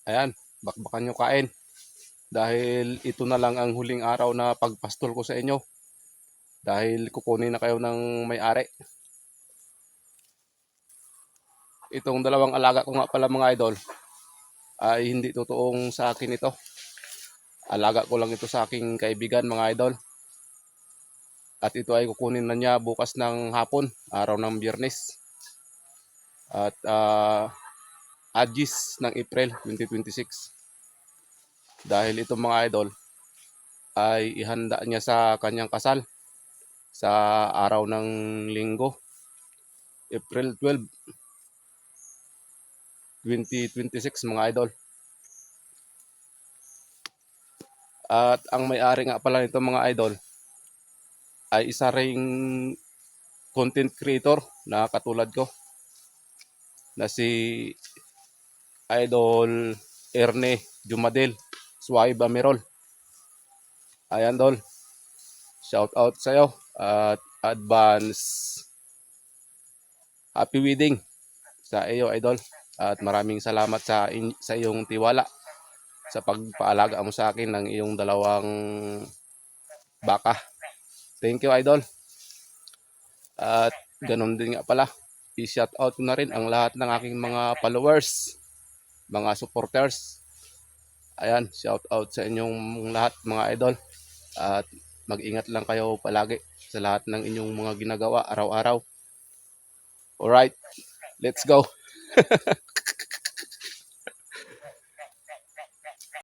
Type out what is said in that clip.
Ayan, bakbakan nyo kain. Dahil ito na lang ang huling araw na pagpastol ko sa inyo. Dahil kukunin na kayo ng may-ari. Itong dalawang alaga ko nga pala mga idol, ay hindi totoong sa akin ito. Alaga ko lang ito sa aking kaibigan mga idol. At ito ay kukunin na niya bukas ng hapon, araw ng Biyernes. At Agis ng April 2026. Dahil itong mga idol ay ihanda niya sa kanyang kasal sa araw ng linggo, April 12, 2026 mga idol. At ang may-ari nga pala nito mga idol ay isa ring content creator na katulad ko na si Idol Erne Jumadel Suwaib Amirol. Ayan dol, shout out sa'yo at advance happy wedding sa iyo idol. At maraming salamat sa iyong tiwala sa pagpaalaga mo sa akin ng iyong dalawang baka. Thank you idol. At ganun din nga pala, i-shout out na rin ang lahat ng aking mga followers, mga supporters. Ayan, shout out sa inyong lahat mga idol. At mag-ingat lang kayo palagi sa lahat ng inyong mga ginagawa araw-araw. Alright, let's go.